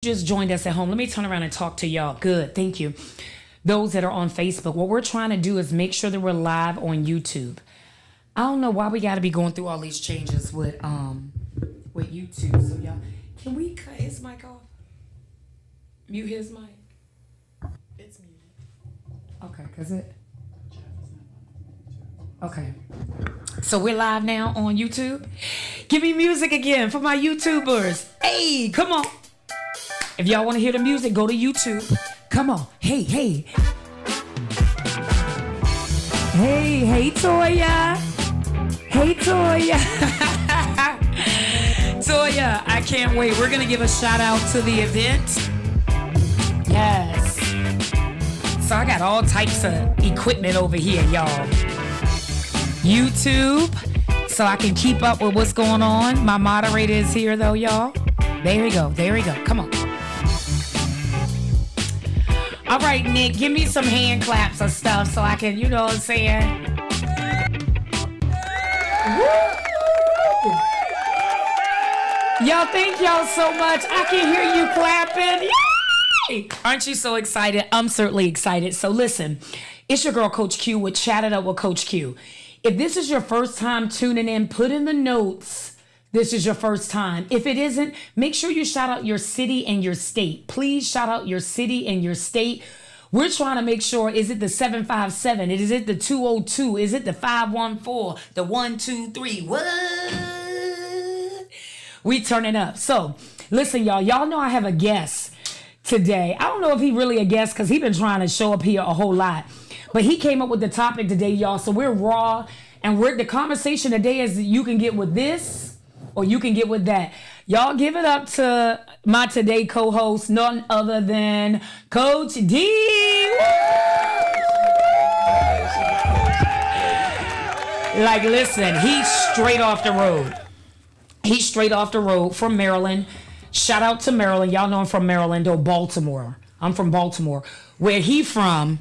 just joined us at home, let me turn around and talk to y'all. Good, thank you. Those that are on Facebook, what we're trying to do is make sure that we're live on YouTube. I don't know why we got to be going through all these changes with YouTube. So y'all, can we cut his mic off? Mute his mic. It's muted. Okay, cause it. Okay. So we're live now on YouTube. Give me music again for my YouTubers. Hey, come on. If y'all want to hear the music, go to YouTube. Come on. Hey, hey. Hey, Toya. Hey, Toya. Toya, I can't wait. We're going to give a shout out to the event. Yes. So I got all types of equipment over here, y'all. YouTube, so I can keep up with what's going on. My moderator is here, though, y'all. There we go. There we go. Come on. All right, Nick, give me some hand claps or stuff so I can, you know what I'm saying? Woo! Y'all, thank y'all so much. I can hear you clapping. Yay! Aren't you so excited? I'm certainly excited. So listen, it's your girl, Coach Q, with Chat It Up with Coach Q. If this is your first time tuning in, put in the notes, this is your first time. If it isn't, make sure you shout out your city and your state. Please shout out your city and your state. We're trying to make sure, is it the 757? Is it the 202? Is it the 514? The 123? What? We turn it up. So, listen, y'all know I have a guest today. I don't know if he really a guest because he been trying to show up here a whole lot. But he came up with the topic today, y'all. So we're raw, and the conversation today is you can get with this or you can get with that. Y'all give it up to my today co-host, none other than Coach D. Like, listen, he's straight off the road. He's straight off the road from Maryland. Shout out to Maryland. Y'all know I'm from Maryland or Baltimore. I'm from Baltimore. Where he from?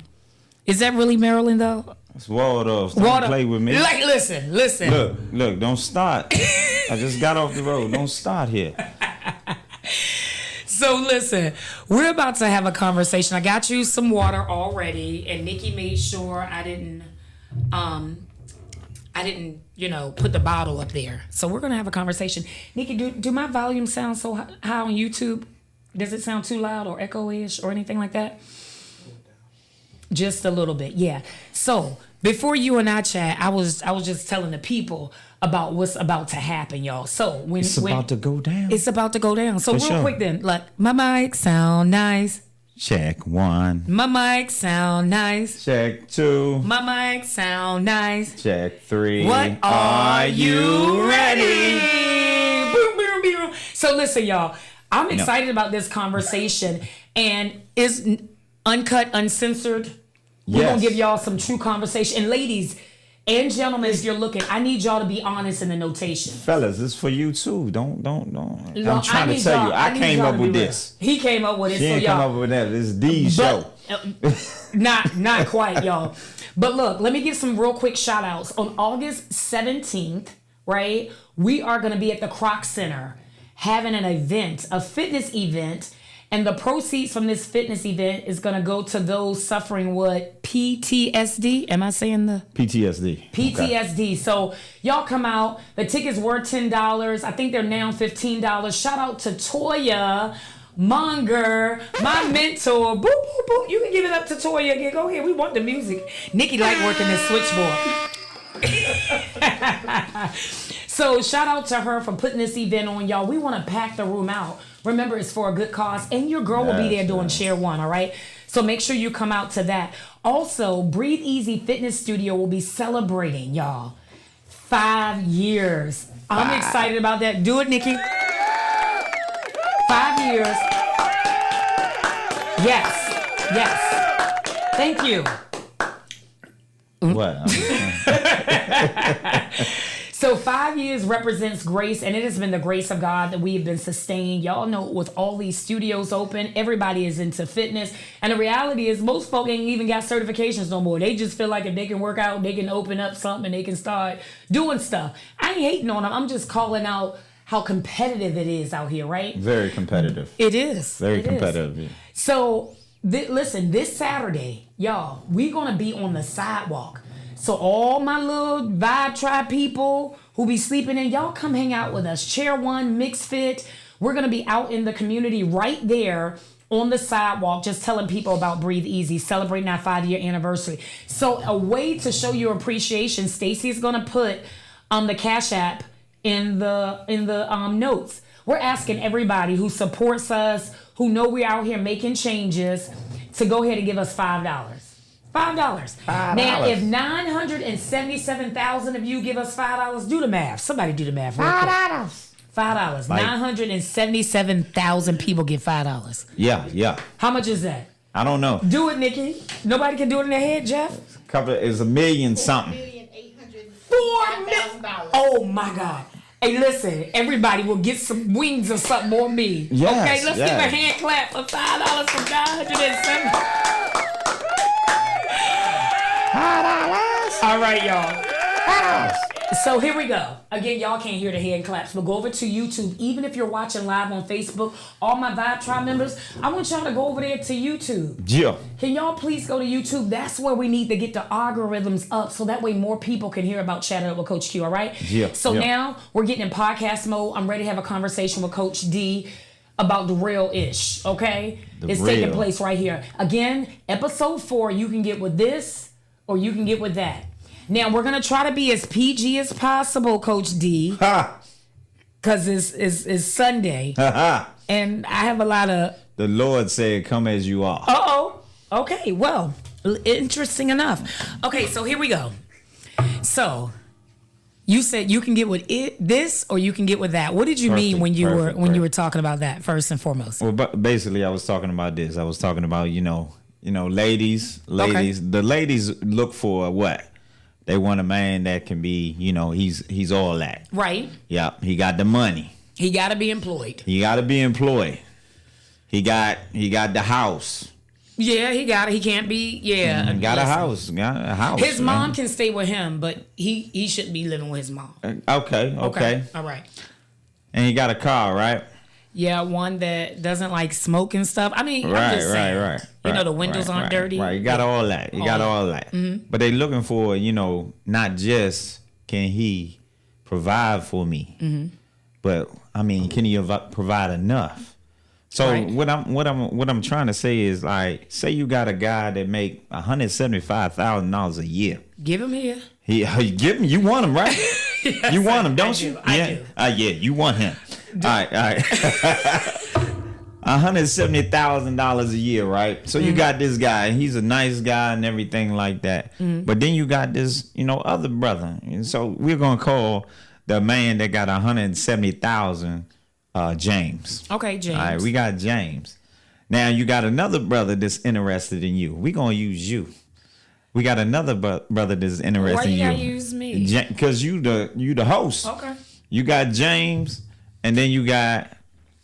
Is that really Maryland, though? It's Waldorf. Don't play with me. Like, listen. Look, don't start. I just got off the road. Don't start here. So, listen, we're about to have a conversation. I got you some water already, and Nikki made sure I didn't, put the bottle up there. So we're going to have a conversation. Nikki, do my volume sound so high on YouTube? Does it sound too loud or echo-ish or anything like that? Just a little bit, yeah. So before you and I chat, I was just telling the people about what's about to happen, y'all. So it's about to go down. It's about to go down. So For real sure. quick then, like my mic sound nice. Check 1. My mic sound nice. Check 2. My mic sound nice. Check 3. What are you ready? Boom, boom, boom. So listen, y'all. I'm excited about this conversation, and it's uncut, uncensored. We're going to give y'all some true conversation. And ladies and gentlemen, if you're looking, I need y'all to be honest in the notation. Fellas, it's for you too. Don't. No, I'm trying to tell you, I came up with this. He came up with it. She so ain't y'all, come up with that. This is D's show. Not quite, y'all. But look, let me give some real quick shout outs. On August 17th, right, we are going to be at the Croc Center having an event, a fitness event. And the proceeds from this fitness event is going to go to those suffering with PTSD. Am I saying the? PTSD. PTSD. Okay. So y'all come out. The tickets were $10. I think they're now $15. Shout out to Toya Monger, my mentor. Boop, boop, boop. You can give it up to Toya again. Go ahead. We want the music. Nikki like working this switchboard. So shout out to her for putting this event on, y'all. We want to pack the room out. Remember, it's for a good cause, and your girl will be there doing Share One, all right? So make sure you come out to that. Also, Breathe Easy Fitness Studio will be celebrating, y'all, 5 years. I'm excited about that. Do it, Nikki. 5 years. Yes. Thank you. What? So 5 years represents grace, and it has been the grace of God that we have been sustained. Y'all know with all these studios open, everybody is into fitness. And the reality is most folk ain't even got certifications no more. They just feel like if they can work out, they can open up something and they can start doing stuff. I ain't hating on them. I'm just calling out how competitive it is out here, right? Very competitive. It is. Very It is. competitive. Yeah. So, listen, this Saturday, y'all, we're going to be on the sidewalk. So all my little Vibe Tribe people who be sleeping in, y'all come hang out with us. Chair 1, Mixed Fit. We're going to be out in the community right there on the sidewalk, just telling people about Breathe Easy, celebrating our 5-year anniversary. So a way to show your appreciation, Stacey is going to put the Cash App in the notes. We're asking everybody who supports us, who know we're out here making changes, to go ahead and give us $5. $5. Now, if 977,000 of you give us $5, do the math. Somebody do the math. $5. $5. Like, 977,000 people get $5. Yeah. How much is that? I don't know. Do it, Nikki. Nobody can do it in their head, Jeff. It's $1 million something. $4,805,000. Oh my God. Hey, listen, everybody will get some wings or something on me. Yes, okay, let's yes. give a hand clap for $5 from 907. $5. All right, y'all. So here we go. Again, y'all can't hear the hand claps, but go over to YouTube. Even if you're watching live on Facebook, all my Vibe Tribe members, I want y'all to go over there to YouTube. Yeah. Can y'all please go to YouTube? That's where we need to get the algorithms up so that way more people can hear about Chat It Up with Coach Q, all right? Yeah. So now we're getting in podcast mode. I'm ready to have a conversation with Coach D about the real ish, okay? It's taking place right here. Again, episode 4, you can get with this or you can get with that. Now, we're going to try to be as PG as possible, Coach D. Because it's Sunday. And I have a lot of... The Lord said, come as you are. Uh-oh. Okay, well, interesting enough. Okay, so here we go. So, you said you can get with this or you can get with that. What did you mean when you were talking about that, first and foremost? Well, basically, I was talking about this. I was talking about, ladies. Okay. The ladies look for what? They want a man that can be, he's all that. Right. Yeah, he got the money. He got to be employed. He got the house. Yeah, he got it. He can't be, Got a house. His mom can stay with him, but he shouldn't be living with his mom. Okay. All right. And he got a car, right? Yeah, one that doesn't like smoke and stuff. I mean, I'm just saying. Right. The windows aren't dirty. Right, you got all that. Mm-hmm. But they looking for, not just can he provide for me, but I mean, can he provide enough? So right. what I'm trying to say is, like, say you got a guy that make $175,000 a year. Give him here. You want him, right? Yes, you want him, don't you? I do. Yeah, you want him. All right. $170,000 a year, right? So you got this guy. He's a nice guy and everything like that. But then you got this, other brother. And so we're gonna call the man that got 170,000 James. Okay, James. All right, we got James. Now you got another brother that's interested in you. We're gonna use you. We got another brother that's interested in you. Why you gotta use me? Because you the host. Okay. You got James, and then you got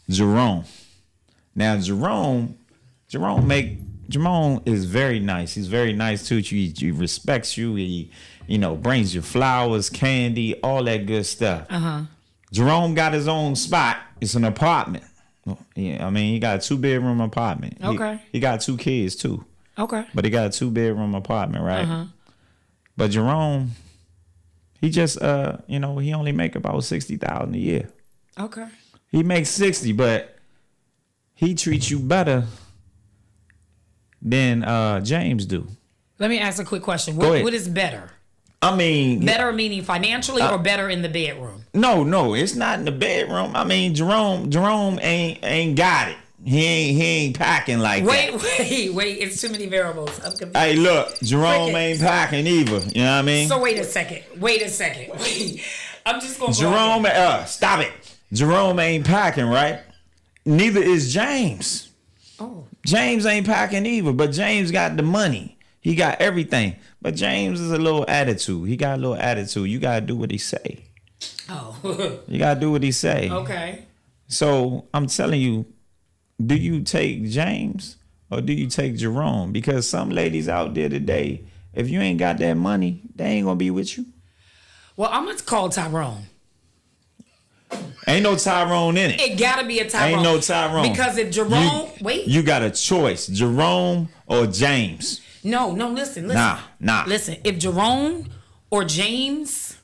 Jerome. Now Jerome is very nice. He's very nice to you. He respects you. He, brings you flowers, candy, all that good stuff. Jerome got his own spot. It's an apartment. Yeah, I mean, he got a 2-bedroom apartment. Okay. He got 2 kids too. Okay. But he got a 2-bedroom apartment, right? But Jerome, he just he only make about $60,000 a year. Okay. He makes 60, but he treats you better than James do. Let me ask a quick question. Go ahead. What is better? I mean, Better meaning financially or better in the bedroom? no, it's not in the bedroom. I mean, Jerome ain't got it. He ain't packing like that. Wait. It's too many variables. I'm confused. Hey, look, Jerome ain't packing either. You know what I mean? So wait a second. Wait. I'm just going to Jerome, stop it. Jerome ain't packing, right? Neither is James. Oh. James ain't packing either, but James got the money. He got everything. But James is a little attitude. He got a little attitude. You got to do what he say. Oh. You got to do what he say. Okay. So I'm telling you, do you take James or do you take Jerome? Because some ladies out there today, if you ain't got that money, they ain't going to be with you. Well, I'm going to call Tyrone. Ain't no Tyrone in it. It gotta be a Tyrone. Ain't no Tyrone. Because if Jerome, you got a choice, Jerome or James. No, listen. Nah. Listen, if Jerome or James,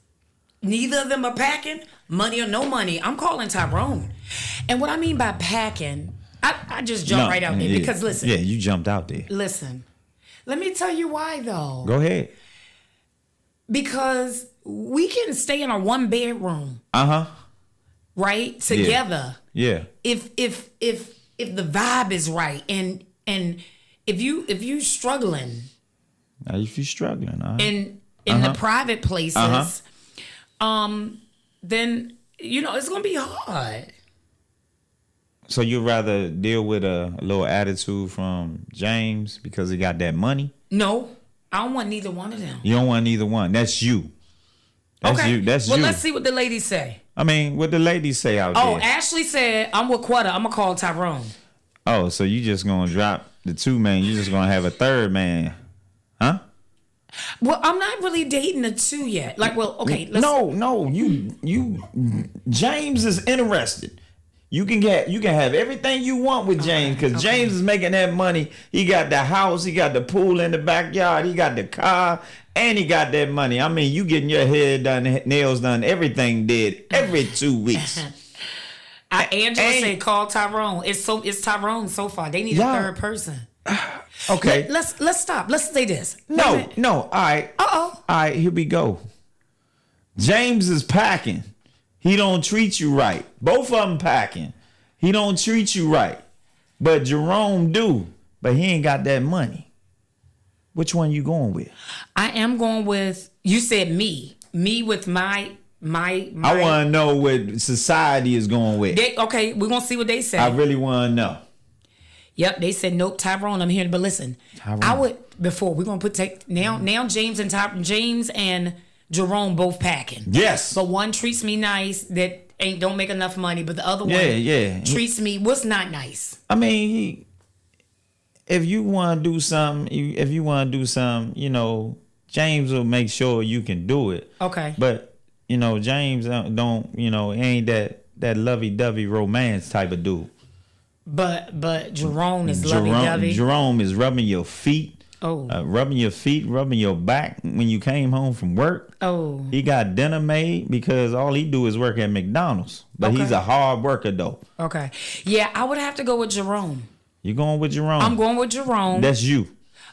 neither of them are packing, money or no money, I'm calling Tyrone. And what I mean by packing, I just jumped right out there because listen. Yeah, you jumped out there. Listen, let me tell you why though. Go ahead. Because we can stay in a 1-bedroom. Right? Together. Yeah. If the vibe is right and if you struggling. Now if you struggling, in the private places, then it's gonna be hard. So you'd rather deal with a little attitude from James because he got that money? No, I don't want neither one of them. You don't want neither one. That's you. That's okay. you. That's you. Well, let's see what the ladies say. I mean, what the ladies say out there. Oh, Ashley said, I'm with Quetta. I'm going to call Tyrone. Oh, so you just going to drop the 2 man. You just going to have a 3rd man. Huh? Well, I'm not really dating the 2 yet. Like, well, okay. No. You James is interested. You can have everything you want with James because James is making that money. He got the house, he got the pool in the backyard, he got the car, and he got that money. I mean, you getting your hair done, nails done, everything did every 2 weeks. Angela said, call Tyrone. It's Tyrone so far. They need a 3rd person. Okay. Let's stop. Let's say this. No. All right. All right, here we go. James is packing. He don't treat you right. Both of them packing. He don't treat you right. But Jerome do. But he ain't got that money. Which one you going with? I am going with, you said me. Me with my I want to know what society is going with. Okay, we're going to see what they say. I really want to know. Yep, they said nope, Tyrone. I'm here, but listen, Tyrone. I would before we're gonna put now James and Jerome both packing. Yes, but one treats me nice that don't make enough money, but the other one treats me what's not nice. I mean, if you want to do something, James will make sure you can do it. Okay, but James don't ain't that lovey-dovey romance type of dude. But Jerome is lovey-dovey. Jerome is rubbing your feet. Rubbing your feet, rubbing your back when you came home from work. Oh. He got dinner made because all he do is work at McDonald's. But he's a hard worker though. Okay. Yeah, I would have to go with Jerome. You going with Jerome? I'm going with Jerome. That's you.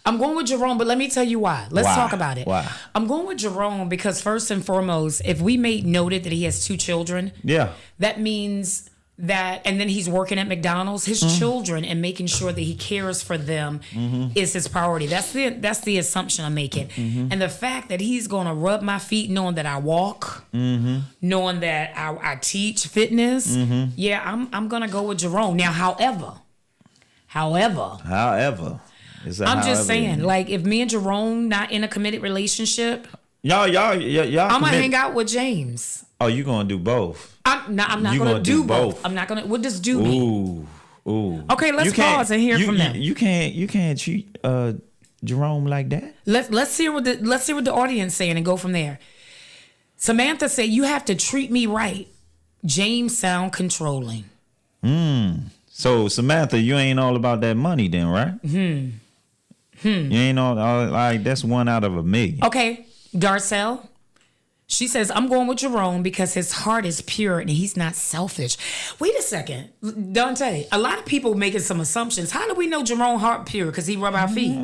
I'm going with Jerome, but let me tell you why. Let's talk about it. Why? I'm going with Jerome because first and foremost, if we made noted that he has 2 children, that means that, and then he's working at McDonald's, his children and making sure that he cares for them is his priority. That's the assumption I'm making. And the fact that he's going to rub my feet knowing that I walk, knowing that I teach fitness, I'm going to go with Jerome. Now, however, I'm just saying, like, if me and Jerome not in a committed relationship, y'all I'm gonna hang out with James. Oh, you gonna do both? I'm not gonna do both. I'm not gonna. What does do mean? Ooh. Okay, let's pause and hear from them. You can't treat Jerome like that. Let's hear what the audience saying and go from there. Samantha said, "You have to treat me right." James sound controlling. So Samantha, you ain't all about that money then, right? You ain't all like that's 1 out of a million. Okay, Darcel. She says, I'm going with Jerome because his heart is pure and he's not selfish. Wait a second. Dante, a lot of people making some assumptions. How do we know Jerome heart pure? Because he rub our feet.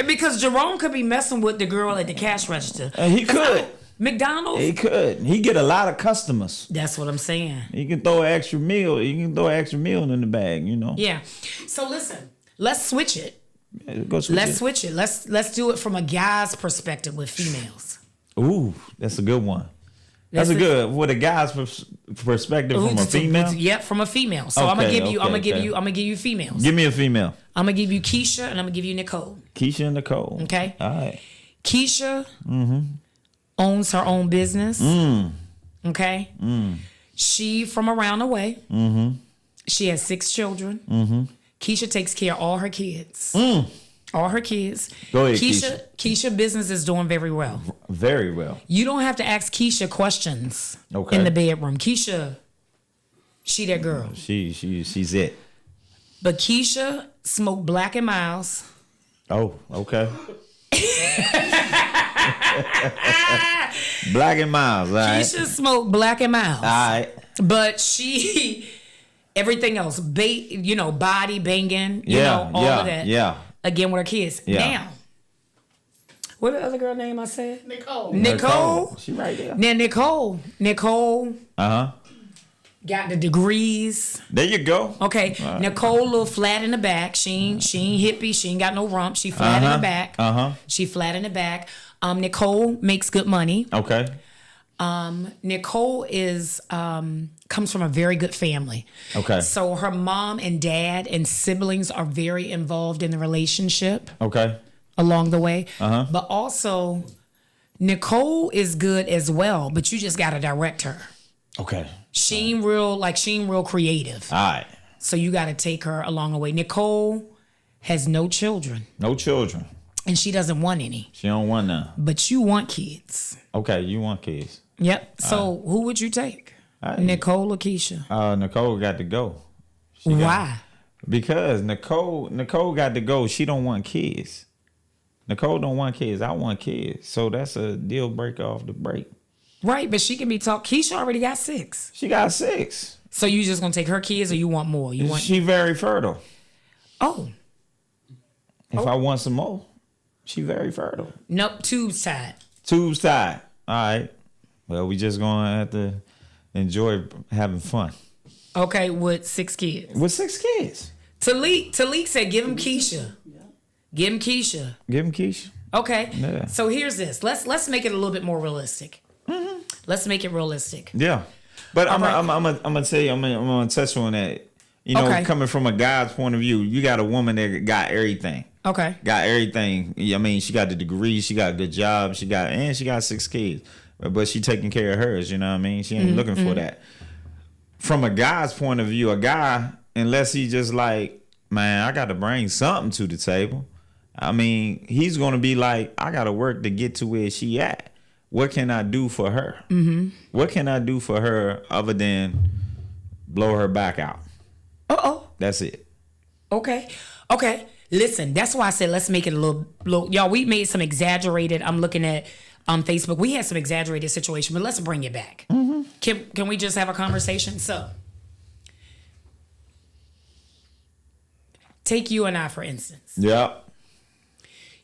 Because Jerome could be messing with the girl at the cash register. He could. McDonald's? He could. He get a lot of customers. That's what I'm saying. He can throw an extra meal. He can throw an extra meal in the bag, Yeah. So listen, let's switch it. Let's switch it. Let's do it from a guy's perspective with females. Ooh, that's a good one. With a guy's perspective from a female. Yep, from a female. So I'm gonna give you females. Give me a female. I'm gonna give you Keisha and I'm gonna give you Nicole. Keisha and Nicole. Okay. All right. Keisha owns her own business. Okay. She from around the way. She has 6 children. Keisha takes care of all her kids. All her kids. Go ahead, Keisha business is doing very well. Very well. You don't have to ask Keisha questions Okay. in the bedroom. Keisha, she that girl. She's it. But Keisha smoked Black and Miles. Oh, okay. Black and Miles, all right. Keisha smoked Black and Miles. All right. But she, everything else, body banging, all of that. Yeah. Again with her kids. Yeah. Now, what the other girl name I said? Nicole. She right there. Now Nicole Uh-huh. got the degrees. There you go. Okay, Right. Nicole a little flat in the back. She ain't hippie. She ain't got no rump. She flat in the back. She flat in the back. Nicole makes good money. Okay. Nicole is comes from a very good family. Okay. So her mom and dad and siblings are very involved in the relationship Okay. along the way. Uh-huh. But also Nicole is good as well, but you just gotta direct her. Okay. She ain't real creative. All right. So you gotta take her along the way. Nicole has no children. No children. And she doesn't want any. She don't want none. But you want kids. Okay, you want kids. Yep. So who would you take? Nicole or Keisha? Nicole got to go. Why? Because Nicole got to go. She don't want kids. Nicole don't want kids. I want kids. So that's a deal breaker off the break. Right, but she can be taught. Keisha already got 6. She got 6. So you just gonna take her kids, or you want more? She very fertile. Oh. If I want some more, she very fertile. Nope, tubes tied. Tubes tied. All right. Well, we just gonna have to enjoy having fun. Okay, with 6 kids. With 6 kids. Talik said, give him Keisha. Give him Keisha. Give him Keisha. Okay. Yeah. So here's this. Let's make it a little bit more realistic. Mm-hmm. Let's make it realistic. Yeah. But I'm right. gonna tell you, I'm gonna touch on that. You know, Okay. coming from a guy's point of view, you got a woman that got everything. Okay. Got everything. I mean, she got the degree, she got a good job, she got 6 kids. But she taking care of hers, you know what I mean? She ain't looking for that. From a guy's point of view, a guy, unless he just like, man, I got to bring something to the table. I mean, he's going to be like, I got to work to get to where she at. What can I do for her? Mm-hmm. What can I do for her other than blow her back out? Uh-oh. That's it. Okay. Listen, that's why I said let's make it a little y'all, we made some exaggerated, I'm looking at Facebook. We had some exaggerated situation, but let's bring it back. Mm-hmm. Can we just have a conversation? So, take you and I, for instance. Yep.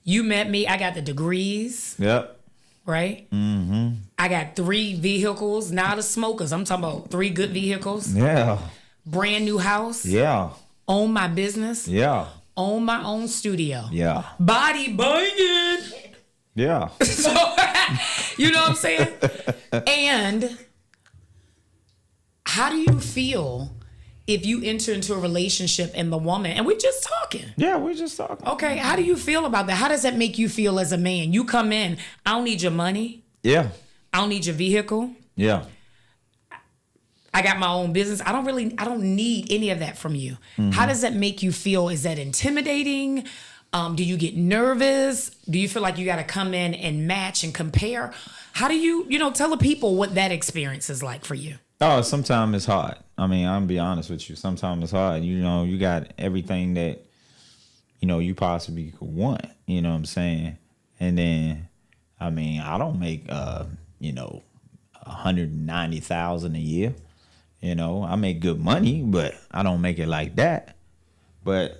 You met me. I got the degrees. Yep. Right? Mm-hmm. I got 3 vehicles, not the smokers. I'm talking about 3 good vehicles. Yeah. Brand new house. Yeah. Own my business. Yeah. Own my own studio. Yeah. Body banging. Yeah. So, you know what I'm saying? And how do you feel if you enter into a relationship and the woman, and we're just talking. Yeah, we're just talking. Okay, how do you feel about that? How does that make you feel as a man? You come in, I don't need your money. Yeah. I don't need your vehicle. Yeah. I got my own business. I don't need any of that from you. Mm-hmm. How does that make you feel? Is that intimidating? Do you get nervous? Do you feel like you got to come in and match and compare? How do you tell the people what that experience is like for you? Oh, sometimes it's hard. I mean, I'm gonna be honest with you. Sometimes it's hard. You got everything that, you possibly could want. You know what I'm saying? And then, I mean, I don't make, $190,000 a year. I make good money, but I don't make it like that. But,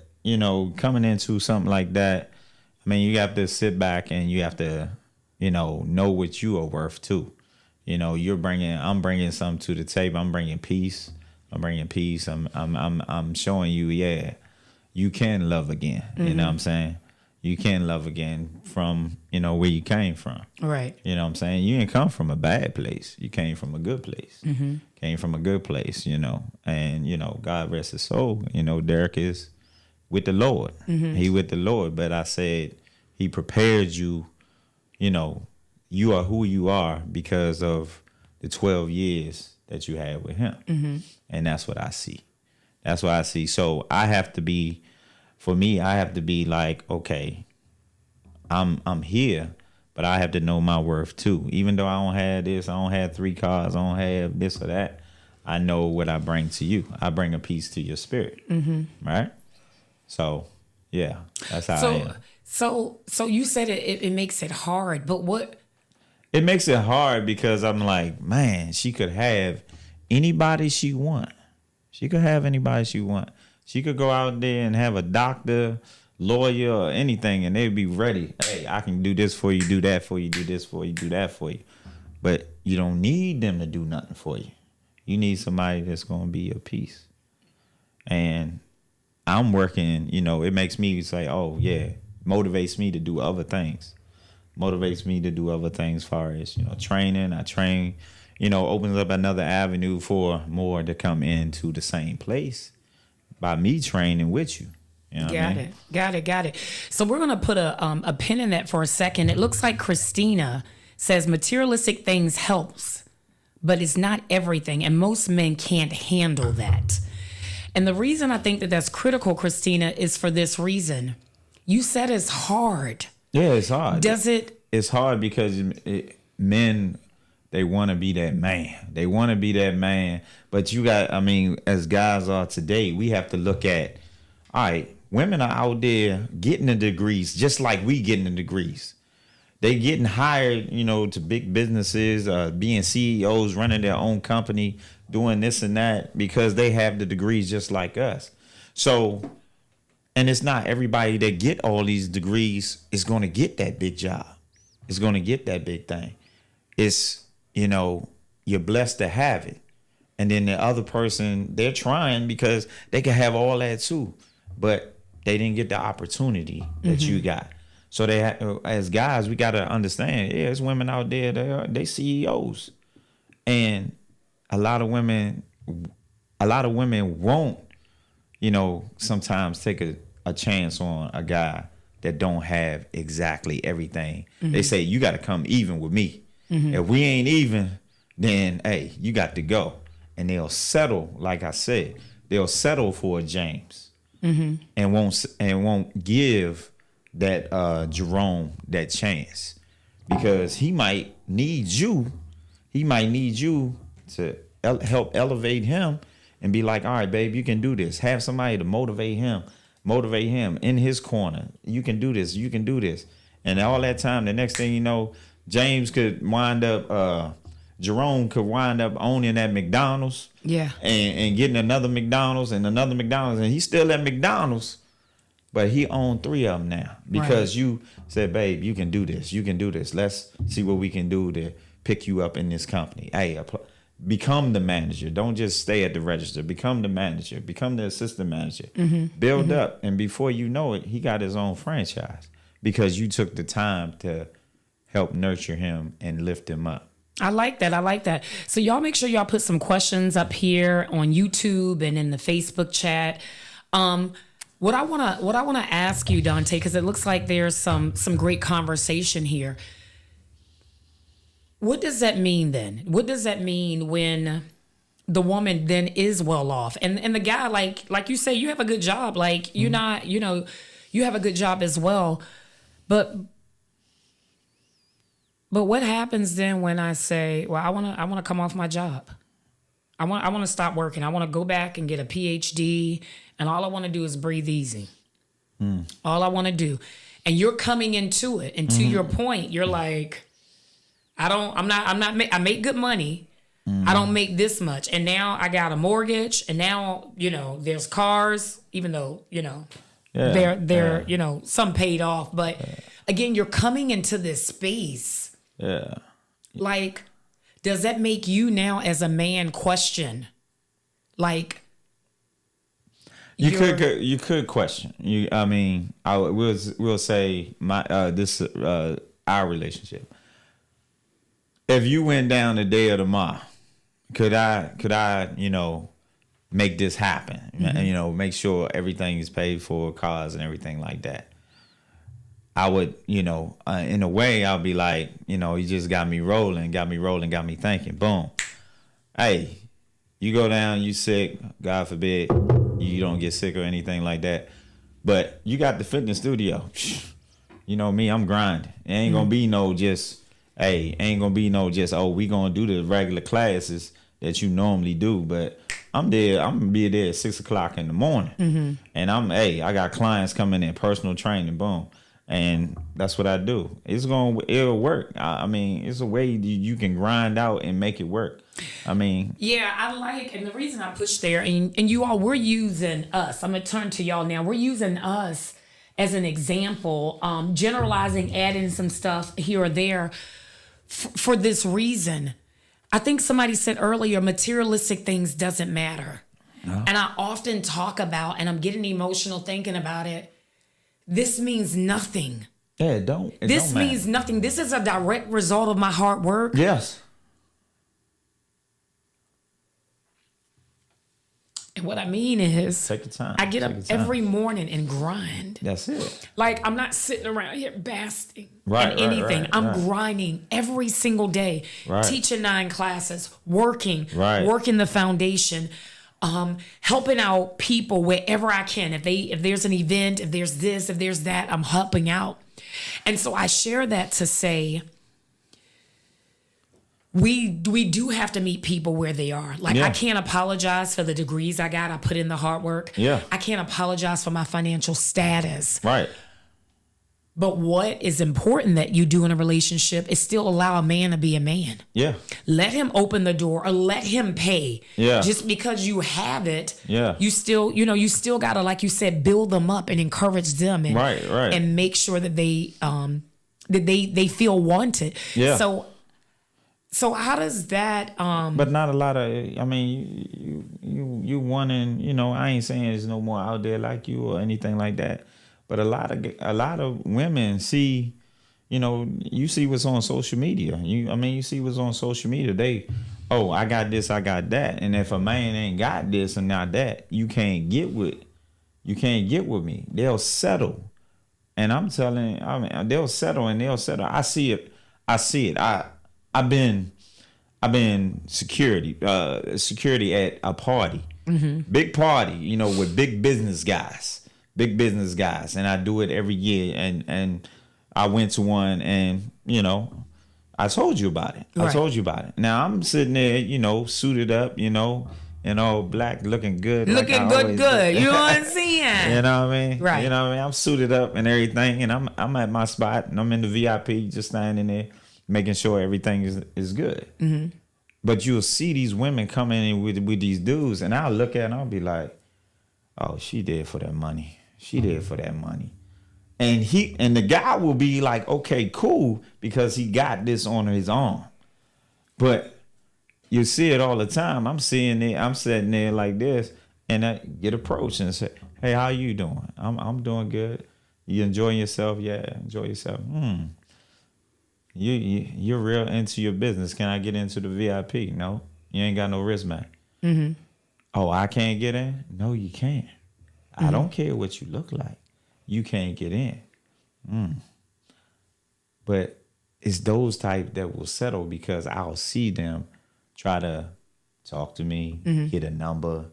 coming into something like that, I mean, you have to sit back and you have to, know what you are worth too. I'm bringing something to the table. I'm bringing peace. I'm showing you, yeah, you can love again. Mm-hmm. You know what I'm saying? You can love again from, where you came from. Right. You know what I'm saying? You didn't come from a bad place. You came from a good place. Mm-hmm. Came from a good place, and, God rest his soul. Derek is with the Lord. Mm-hmm. He with the Lord. But I said he prepared you, you are who you are because of the 12 years that you had with him. Mm-hmm. And that's what I see. So I have to be for me, I have to be like, okay, I'm here, but I have to know my worth too. Even though I don't have this, I don't have 3 cars, I don't have this or that. I know what I bring to you. I bring a piece to your spirit, right? So, yeah, that's how I am. So you said it makes it hard, but what? It makes it hard because I'm like, man, she could have anybody she want. She could have anybody she want. She could go out there and have a doctor, lawyer, or anything, and they'd be ready. Hey, I can do this for you, do that for you, do this for you, do that for you. But you don't need them to do nothing for you. You need somebody that's going to be your peace. And I'm working, it makes me say, oh, yeah, motivates me to do other things. Motivates me to do other things as far as, training. I train, opens up another avenue for more to come into the same place by me training with you. You know Got it. So we're going to put a pin in that for a second. It looks like Christina says materialistic things helps, but it's not everything. And most men can't handle that. And the reason I think that that's critical, Christina, is for this reason. You said it's hard. Yeah, it's hard. Does it? It's hard because men, they want to be that man. They want to be that man. But as guys are today, we have to look at, all right, women are out there getting the degrees just like we getting the degrees. They getting hired, to big businesses, being CEOs, running their own company, doing this and that because they have the degrees just like us. So, and it's not everybody that get all these degrees is going to get that big job. It's going to get that big thing. It's, you're blessed to have it. And then the other person, they're trying because they can have all that too, but they didn't get the opportunity that you got. So as guys, we got to understand, there's women out there, they CEOs. And a lot of women won't, sometimes take a chance on a guy that don't have exactly everything. They say, you got to come even with me. If we ain't even, then, hey, you got to go. And they'll settle, like I said, they'll settle for a James and won't give that Jerome that chance because he might need you. He might need you to help elevate him and be like, all right, babe, you can do this. Have somebody to motivate him in his corner. You can do this. You can do this. And all that time, the next thing you know, James could wind up, Jerome could wind up owning that McDonald's. Yeah. And getting another McDonald's and another McDonald's. And he's still at McDonald's, but he owned 3 of them now because you said, babe, you can do this. You can do this. Let's see what we can do to pick you up in this company. Hey, become the manager. Don't just stay at the register. Become the manager. Become the assistant manager. Build up. And before you know it, he got his own franchise because you took the time to help nurture him and lift him up. I like that. So y'all make sure y'all put some questions up here on YouTube and in the Facebook chat. What I wanna ask you, Dante, because it looks like there's some great conversation here. What does that mean then? What does that mean when the woman then is well off and the guy, like you say, you have a good job, like you're not, you have a good job as well, but what happens then when I say, well, I want to come off my job. I want to stop working. I want to go back and get a PhD, and all I want to do is breathe easy. All I want to do. And you're coming into it, and to your point, you're like, I make good money. I don't make this much. And now I got a mortgage, and now, there's cars, even though, they're some paid off, but again, you're coming into this space. Yeah. Like, does that make you now as a man question? Like, you could question. We'll say our relationship. If you went down the day of tomorrow, could I make this happen? Make sure everything is paid for, cars and everything like that. I would, in a way, I'll be like, you just got me rolling, got me thinking. Boom. Hey, you go down, you sick, God forbid, you don't get sick or anything like that. But you got the fitness studio. You know me, I'm grinding. It ain't gonna be no just, ain't gonna be no just, we gonna do the regular classes that you normally do. But I'm gonna be there at 6 o'clock in the morning. And I got clients coming in, personal training, boom. And that's what I do. It'll work. I mean, it's a way you can grind out and make it work. I mean, yeah, and the reason I push there, and you all, we're using us. I'm gonna turn to y'all now. We're using us as an example, generalizing, adding some stuff here or there for this reason. I think somebody said earlier, materialistic things doesn't matter. No. And I often talk about, and I'm getting emotional thinking about it, this means nothing. Yeah, it don't. This means nothing. This is a direct result of my hard work. Yes. And what I mean is, take your time. I get up every morning and grind. That's it. Like, I'm not sitting around here basking in anything. I'm grinding every single day, teaching 9 classes, working the foundation, helping out people wherever I can. If there's an event, if there's this, if there's that, I'm helping out. And so I share that to say, we do have to meet people where they are. Like, I can't apologize for the degrees I got. I put in the hard work. Yeah. I can't apologize for my financial status. Right. But what is important that you do in a relationship is still allow a man to be a man. Yeah. Let him open the door or let him pay. Yeah. Just because you have it, you still gotta, like you said, build them up and encourage them and and make sure that they feel wanted. Yeah. So how does that? But not a lot of. I mean, you wanting. I ain't saying there's no more out there like you or anything like that. But a lot of women see. You see what's on social media. You see what's on social media. I got this, I got that, and if a man ain't got this and not that, you can't get with me. They'll settle, and I'm telling. They'll settle and they'll settle. I see it. I've been security at a party, big party, with big business guys, and I do it every year. And I went to one, and I told you about it. Now I'm sitting there, suited up, all black, looking good. Good. You know what I'm saying? You know what I mean? Right. You know what I mean? I'm suited up and everything, and I'm at my spot, and I'm in the VIP, just standing there, making sure everything is good. But you'll see these women coming in with these dudes, and I'll look at it and I'll be like, oh, she there for that money. And the guy will be like, okay, cool, because he got this on his arm. But you see it all the time. I'm sitting there like this, and I get approached and say, hey, how you doing? I'm doing good. You enjoying yourself? Yeah, enjoy yourself. You're real into your business. Can I get into the VIP? No, you ain't got no wristband. Oh, I can't get in? No, you can't. I don't care what you look like. You can't get in. But it's those type that will settle, because I'll see them try to talk to me, get a number.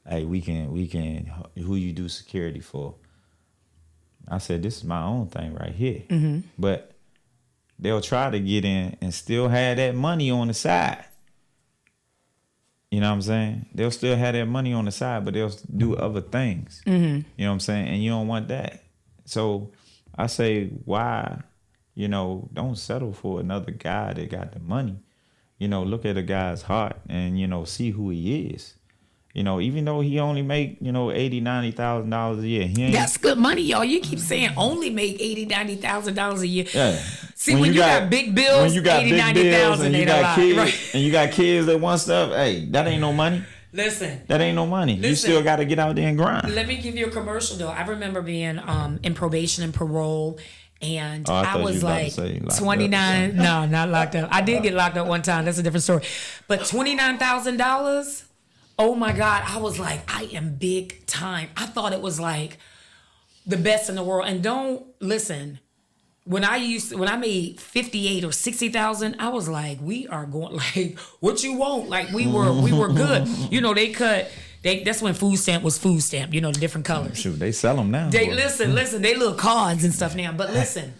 Hey, we can. Who you do security for? I said, this is my own thing right here. But they'll try to get in and still have that money on the side. You know what I'm saying? They'll still have that money on the side, but they'll do other things. You know what I'm saying? And you don't want that. So I say, why, don't settle for another guy that got the money. Look at a guy's heart and, see who he is. Even though he only make, $80,000, $90,000 a year. That's good money, y'all. You keep saying only make $80,000, $90,000 a year. Yeah. See, when you got big bills, when you got $80,000, big bills $90,000 and you got kids, and you got kids that want stuff, hey, that ain't no money. Listen. That ain't no money. You still got to get out there and grind. Let me give you a commercial, though. I remember being in probation and parole. And I was like 29. No, not locked up. I did get locked up one time. That's a different story. But $29,000. Oh my God. I was like, I am big time. I thought it was like the best in the world. And don't listen. When I made 58 or 60,000, I was like, we are going, like, what you want? Like, we were good. They That's when food stamp was food stamp. You know, the different colors. Shoot, they sell them now. They listen. They little cards and stuff now. But listen,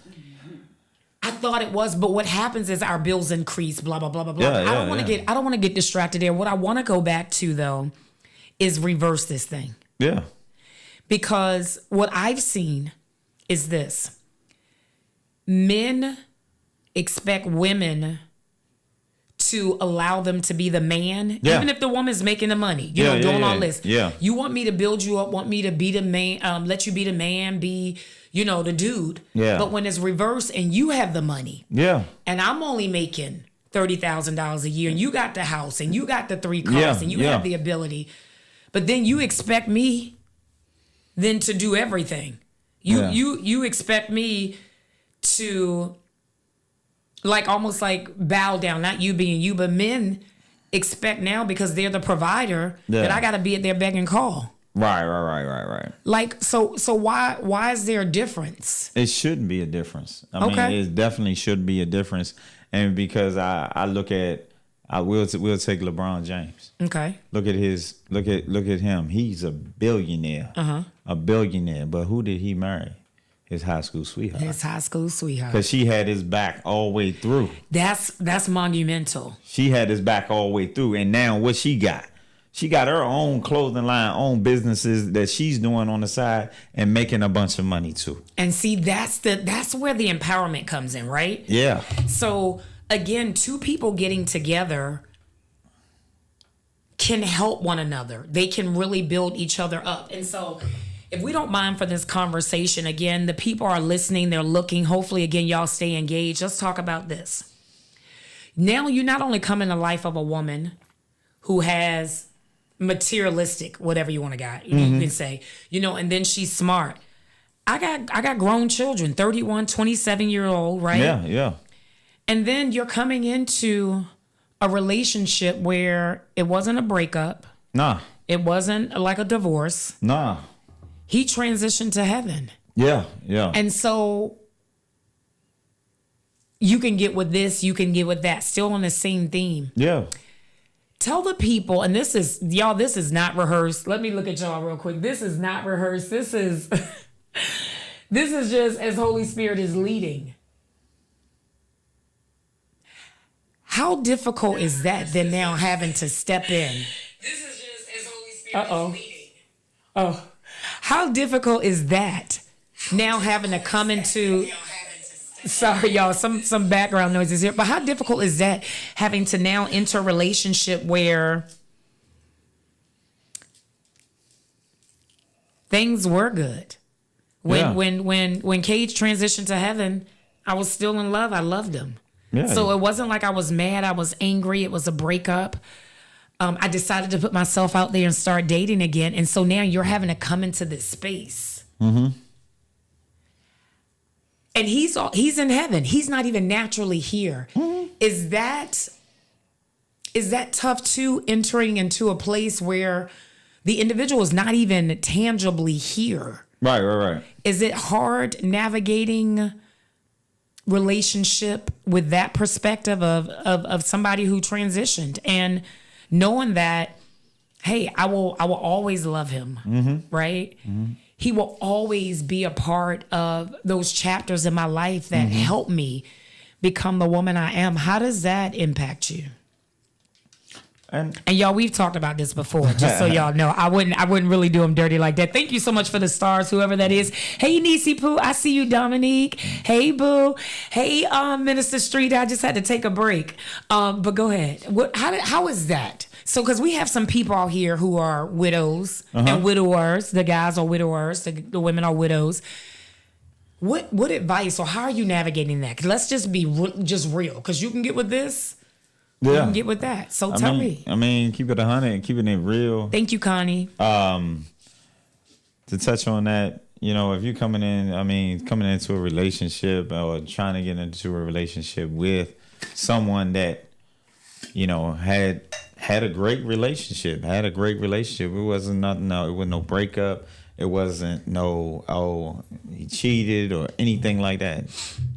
I thought it was, but what happens is our bills increase. Blah blah blah blah blah. I don't want to get distracted there. What I want to go back to though is reverse this thing. Yeah. Because what I've seen is this: men expect women to allow them to be the man, even if the woman's making the money, doing all this. Yeah. You want me to build you up, want me to be the man, let you be the man, be, the dude. Yeah. But when it's reversed and you have the money, and I'm only making $30,000 a year, and you got the house, and you got the 3 cars, and you have the ability, but then you expect me then to do everything. You expect me to almost bow down, not you being you, but men expect now because they're the provider that I got to be at their beck and call. Right. So why is there a difference? It shouldn't be a difference. I mean, it definitely should be a difference. And because I look at, we'll take LeBron James. Okay. Look at him. He's a billionaire. A billionaire. But who did he marry? His high school sweetheart. Because she had his back all the way through. That's monumental. She had his back all the way through. And now what she got? She got her own clothing line, own businesses that she's doing on the side and making a bunch of money too. And see, that's where the empowerment comes in, right? Yeah. So again, 2 people getting together can help one another. They can really build each other up. And so if we don't mind for this conversation, again, the people are listening, they're looking. Hopefully, again, y'all stay engaged. Let's talk about this. Now, you not only come in the life of a woman who has materialistic, whatever you want to got, you can say, and then she's smart. I got grown children, 31, 27-year-old, right? Yeah. And then you're coming into a relationship where it wasn't a breakup. Nah. It wasn't like a divorce. Nah. He transitioned to heaven. Yeah. And so you can get with this, you can get with that, still on the same theme. Yeah. Tell the people, and this is not rehearsed. Let me look at y'all real quick. This is not rehearsed. This is just as Holy Spirit is leading. How difficult is that then now having to step in? This is just as Holy Spirit is leading. Oh. How difficult is that now having to come into, sorry y'all, some background noises here, but how difficult is that having to now enter a relationship where things were good? When Cage transitioned to heaven, I was still in love. I loved him. Yeah. So it wasn't like I was mad. I was angry. It was a breakup. I decided to put myself out there and start dating again. And so now you're having to come into this space. Mm-hmm. And he's in heaven. He's not even naturally here. Mm-hmm. Is that tough too, entering into a place where the individual is not even tangibly here? Right. Is it hard navigating relationship with that perspective of somebody who transitioned and knowing that, hey, I will always love him, right? Mm-hmm. He will always be a part of those chapters in my life that help me become the woman I am. How does that impact you? And y'all, we've talked about this before, just so y'all know. I wouldn't really do him dirty like that. Thank you so much for the stars, whoever that is. Hey, Nisi Poo, I see you, Dominique. Hey, Boo. Hey, Minister Street. I just had to take a break. But go ahead. How is that? So, because we have some people out here who are widows and widowers. The guys are widowers. The women are widows. What advice or how are you navigating that? 'Cause let's just be just real. Because you can get with this. Yeah. You can get with that. So tell me. I mean, keep it 100 and keeping it real. Thank you, Connie. To touch on that, if you're coming into a relationship or trying to get into a relationship with someone that, had a great relationship, it wasn't nothing, it wasn't no breakup. It wasn't he cheated or anything like that.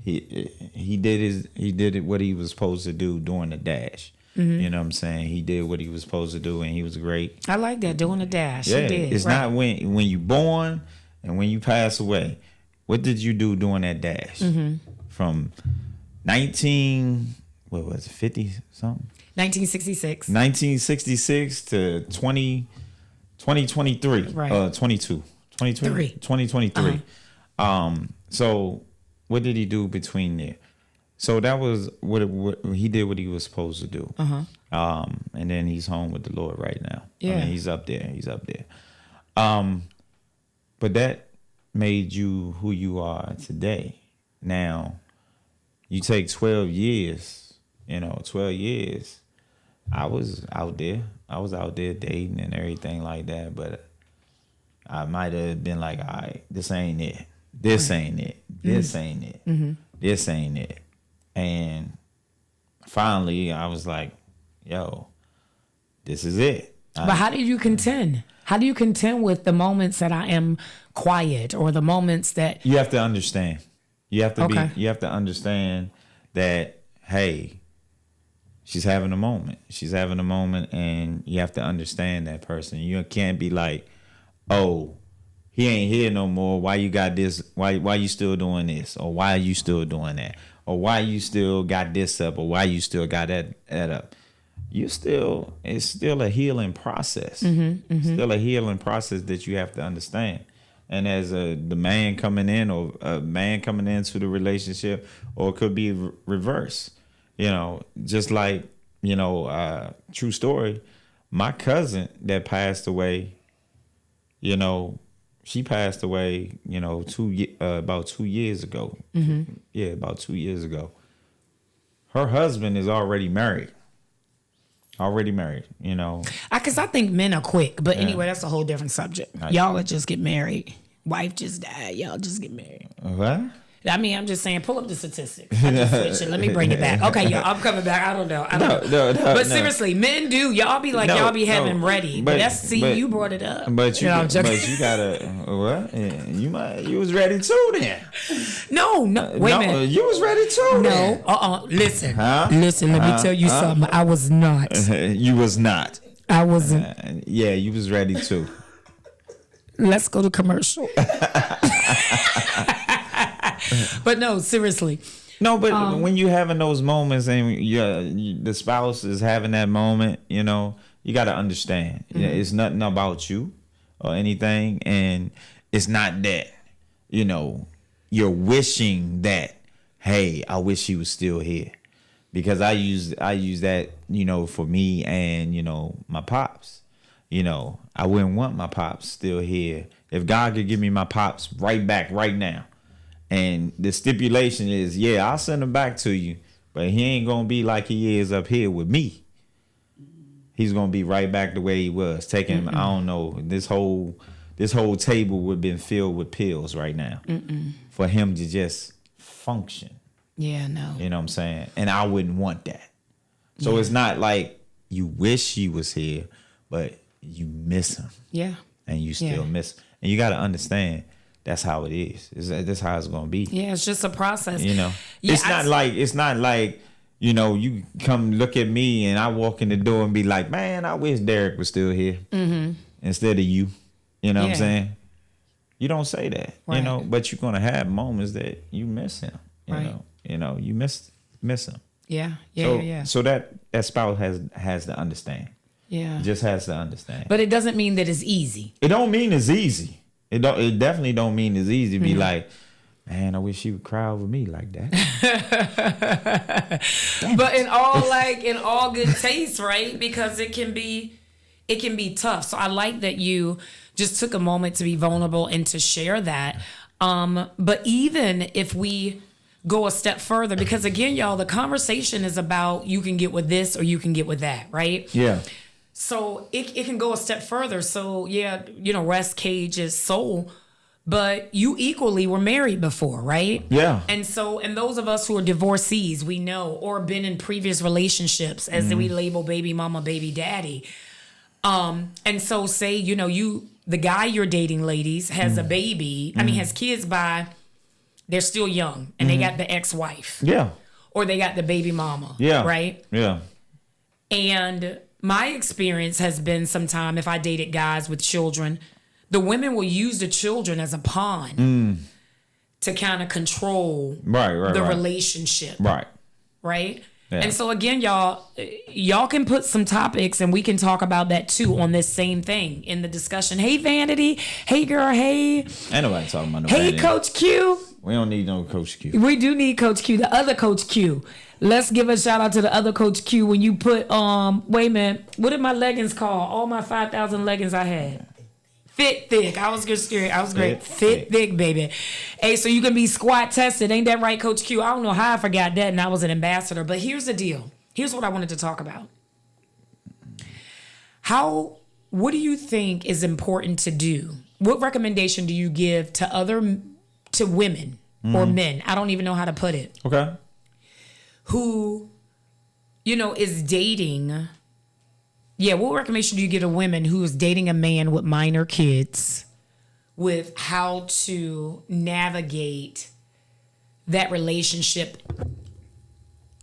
He did what he was supposed to do during the dash. You know what I'm saying? He did what he was supposed to do, and he was great. I like that, doing a dash. Yeah, He did. it's right. not when you born and when you pass away. What did you do during that dash? From 50 something? 1966. 1966 to 2023. Right. 2023. So what did he do between there? So that was what he did what he was supposed to do. And then he's home with the Lord right now. Yeah. I mean, he's up there. But that made you who you are today. Now, you take 12 years, 12 years. I was out there dating and everything like that, but I might have been like, all right, this ain't it. This ain't it. This ain't it. This ain't it. And finally, I was like, yo, this is it. But how do you contend? How do you contend with the moments that I am quiet or the moments that You have to understand. You have to Okay. you have to understand that, hey, she's having a moment. She's having a moment, and you have to understand that person. You can't be like, oh, he ain't here no more. Why you got this? Why you still doing this? Or why are you still doing that? Or why you still got this up? Or why you still got that up? It's still a healing process. Still a healing process that you have to understand. And as the man coming in, or a man coming into the relationship, or it could be reverse. Just like, true story, my cousin that passed away, she passed away, about 2 years ago. Yeah, about 2 years ago. Her husband is already married. because I think men are quick, but anyway, that's a whole different subject. Y'all would just get married. Wife just died. Y'all just get married. What? I mean, I'm just saying, pull up the statistics. I just switched it. Let me bring it back. Okay, y'all, I'm coming back. I don't know. But seriously, men do. Y'all be like, y'all be having ready. But you brought it up. But you I'm joking. but you gotta what? You was ready too then. No, wait a minute. You was ready too. No, listen. Huh? Listen, let me tell you something. I was not. You was not. I wasn't. Yeah, you was ready too. Let's go to commercial. But no, seriously. No, but when you having those moments and the spouse is having that moment, you got to understand. It's nothing about you or anything, and it's not that, you're wishing that, hey, I wish he was still here, because I use that, for me and my pops. I wouldn't want my pops still here. If God could give me my pops right back right now. And the stipulation is, I'll send him back to you, but he ain't going to be like he is up here with me. He's going to be right back the way he was. Taking, I don't know, this whole table would have been filled with pills right now for him to just function. Yeah, no. You know what I'm saying? And I wouldn't want that. So it's not like you wish he was here, but you miss him. Yeah. And you still miss him. And you got to understand, that's how it is. That's how it's gonna be. Yeah, it's just a process. Yeah, it's not like you come look at me and I walk in the door and be like, man, I wish Derek was still here instead of you. You know what I'm saying? You don't say that. Right. But you're gonna have moments that you miss him. You miss him. Yeah. So that spouse has to understand. Yeah, just has to understand. But it doesn't mean that it's easy. It don't mean it's easy. It definitely don't mean it's easy to be like, man, I wish she would cry over me like that. But in all good taste, right? Because it can be tough. So I like that you just took a moment to be vulnerable and to share that. But even if we go a step further, because again, y'all, the conversation is about you can get with this or you can get with that, right? Yeah. So it can go a step further. So rest cage is soul, but you equally were married before, right? Yeah. And those of us who are divorcees, we know, or been in previous relationships, as we label baby mama, baby daddy. And so say, the guy you're dating, ladies, has a baby, has kids they're still young and they got the ex-wife. Yeah. Or they got the baby mama. Yeah. Right? Yeah. And my experience has been sometime if I dated guys with children, the women will use the children as a pawn to kind of control the relationship. Right? Yeah. And so again, y'all can put some topics and we can talk about that too on this same thing in the discussion. Hey, Vanity. Hey, girl. Hey. Ain't nobody talking about no Hey, Vanity. Coach Q. We don't need no Coach Q. We do need Coach Q, the other Coach Q. Let's give a shout out to the other Coach Q. When you put, wait a minute, what did my leggings call? All my 5,000 leggings I had. Fit thick. I was just scared. I was great. Fit thick, baby. Hey, so you can be squat tested. Ain't that right, Coach Q? I don't know how I forgot that and I was an ambassador. But here's the deal. Here's what I wanted to talk about. What do you think is important to do? What recommendation do you give to women or men? I don't even know how to put it. Okay. Who, is dating. Yeah, what recommendation do you give to women who is dating a man with minor kids with how to navigate that relationship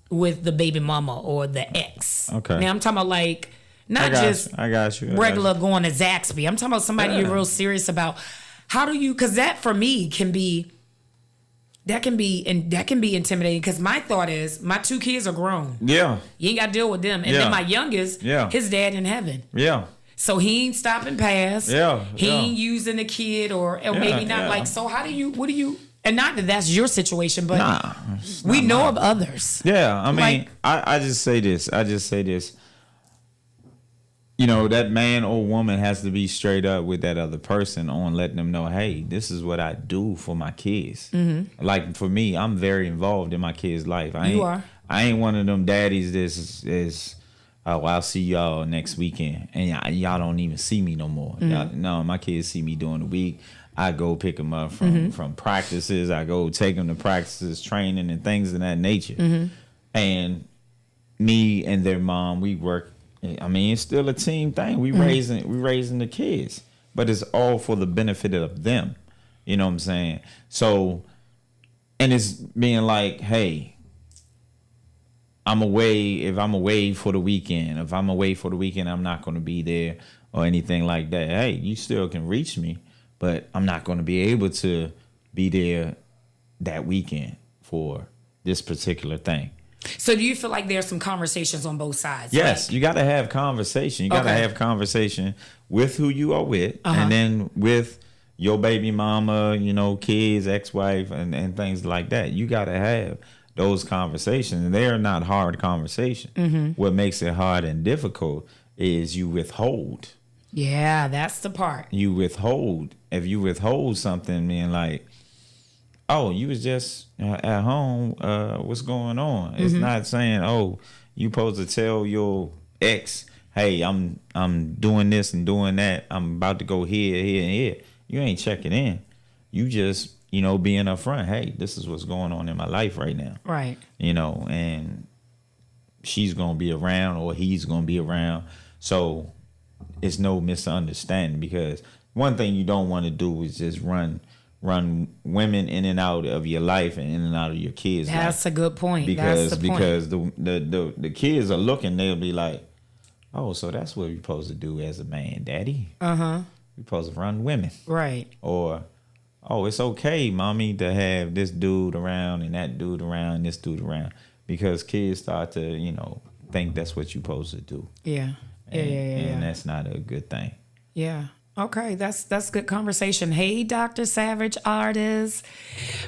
with the baby mama or the ex? Okay. Now I'm talking about like not just regular going to Zaxby. I'm talking about somebody you're real serious about. How do you? Because that for me can be intimidating. Because my thought is my 2 kids are grown. Yeah, you ain't got to deal with them. And then my youngest, his dad in heaven. Yeah. So he ain't stopping past. Yeah. He ain't using the kid or maybe not. Yeah. Like, so what do you? And not that that's your situation, but we know of others. Yeah, I mean, I just say this. That man or woman has to be straight up with that other person on letting them know, hey, this is what I do for my kids. Mm-hmm. Like for me, I'm very involved in my kids' life. I ain't one of them daddies that's I'll see y'all next weekend and y'all don't even see me no more. Mm-hmm. No, my kids see me during the week. I go pick them up from practices. I go take them to practices, training, and things of that nature. Mm-hmm. And me and their mom, we work. I mean, it's still a team thing. We raising the kids, but it's all for the benefit of them. You know what I'm saying? So, and it's being like, hey, I'm away. If I'm away for the weekend, I'm not going to be there or anything like that. Hey, you still can reach me, but I'm not going to be able to be there that weekend for this particular thing. So do you feel like there's some conversations on both sides? Yes, you got to have conversation. You got to have conversation with who you are with, and then with your baby mama, kids, ex-wife, and things like that. You got to have those conversations. And they are not hard conversations. Mm-hmm. What makes it hard and difficult is you withhold. Yeah, that's the part. You withhold. If you withhold something, then like, oh, you was just at home. What's going on? It's not saying, oh, you supposed to tell your ex, hey, I'm doing this and doing that. I'm about to go here, here, and here. You ain't checking in. You just, being upfront. Hey, this is what's going on in my life right now. Right. And she's gonna be around or he's gonna be around. So it's no misunderstanding, because one thing you don't want to do is just run women in and out of your life and in and out of your kids' life. That's a good point. Because the kids are looking, they'll be like, oh, so that's what we're supposed to do as a man, daddy. Uh-huh. We're supposed to run women. Right. Or, oh, it's okay, mommy, to have this dude around and that dude around and this dude around. Because kids start to, think that's what you're supposed to do. Yeah. And that's not a good thing. Yeah. Okay, that's good conversation. Hey, Dr. Savage Artist.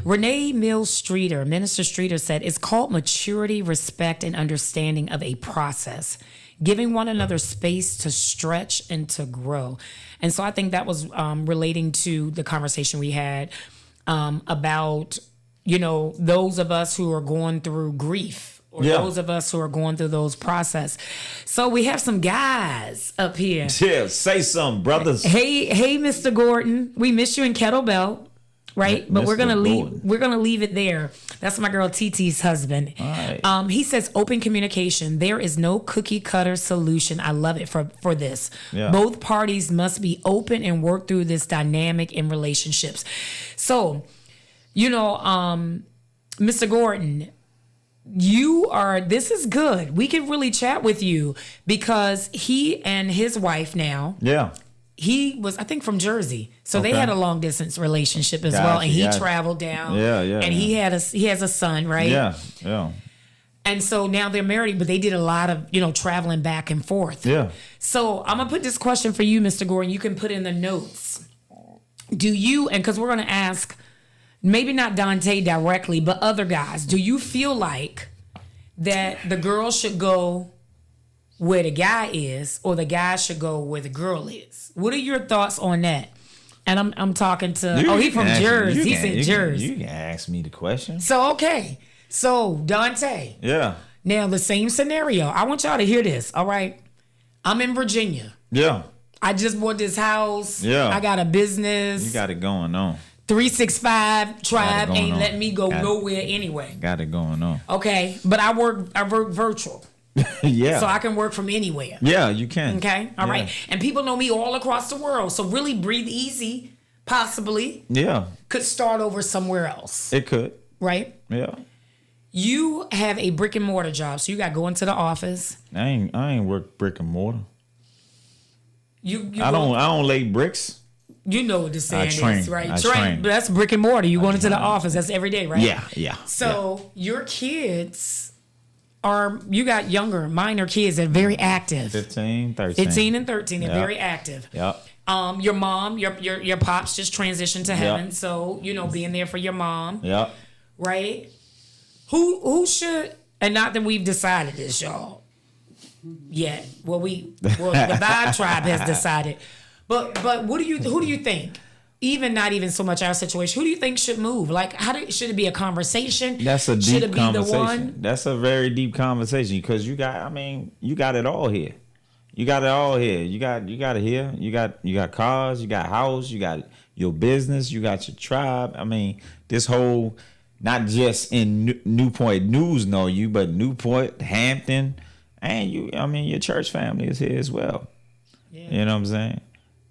Renee Mills Streeter, Minister Streeter said, it's called maturity, respect, and understanding of a process, giving one another space to stretch and to grow. And so I think that was relating to the conversation we had about, those of us who are going through grief. Or those of us who are going through those process. So we have some guys up here. Yeah, say something, brothers. Hey, Mr. Gordon. We miss you in Kettlebell, right? But Mr. we're gonna leave it there. That's my girl TT's husband. All right. He says open communication. There is no cookie cutter solution. I love it for this. Yeah. Both parties must be open and work through this dynamic in relationships. So, Mr. Gordon, this is good. We can really chat with you because he and his wife now. Yeah. He was, I think, from Jersey, so Okay. they had a long distance relationship as Gotcha, well, and he gotcha. traveled down. Yeah. And he has a son, right? Yeah. And so now they're married, but they did a lot of traveling back and forth. Yeah. So I'm gonna put this question for you, Mr. Gordon. You can put in the notes. Do you? And because we're gonna ask, maybe not Dante directly, but other guys. Do you feel like that the girl should go where the guy is, or the guy should go where the girl is? What are your thoughts on that? And I'm talking to. He's from Jersey. He said Jersey. You can ask me the question. So okay. So Dante. Yeah. Now the same scenario. I want y'all to hear this. All right. I'm in Virginia. Yeah. I just bought this house. Yeah. I got a business. You got it going on. 365 tribe ain't on. letting me go nowhere anyway. Got it going on. Okay, but I work virtual. Yeah. So I can work from anywhere. Yeah, you can. Okay, all right. And people know me all across the world. So really breathe easy, possibly. Yeah. Could start over somewhere else. It could. Right? Yeah. You have a brick and mortar job, so you got to go into the office. I ain't work brick and mortar. You I don't lay bricks. You know what the saying is, right? I train. But that's brick and mortar. You going into the office. That's every day, right? Yeah. So your kids you got younger, minor kids that are very active. 15, 13. 15 and 13. They're very active. Yep. Your mom, your pops just transitioned to heaven. Yep. So, being there for your mom. Yep. Right? Who should, and not that we've decided this, y'all, yet. Well, the Vibe Tribe has decided. But who do you think? Not even so much our situation. Who do you think should move? Like, should it be a conversation? That's a deep should it be conversation. The one? That's a very deep conversation because you got it all here. You got it all here. You got it here. You got cars. You got house. You got your business. You got your tribe. I mean, this whole, not just in Newport News know you, but Newport, Hampton, and your church family is here as well. Yeah. You know what I'm saying?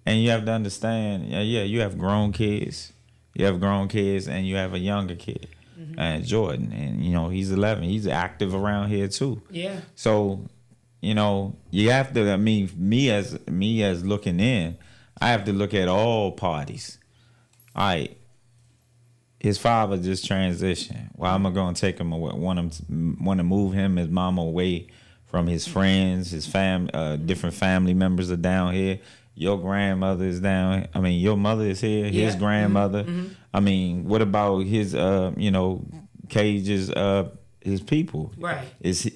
And you have to understand, you have grown kids. You have grown kids and you have a younger kid, Jordan. And, he's 11. He's active around here too. Yeah. So, you have to, me as looking in, I have to look at all parties. All right. His father just transitioned. Well, I'm going to take him away. Want to move his mama away from his friends, his different family members are down here. Your grandmother is down. Your mother is here. His grandmother. What about his, Cage's, his people? Right.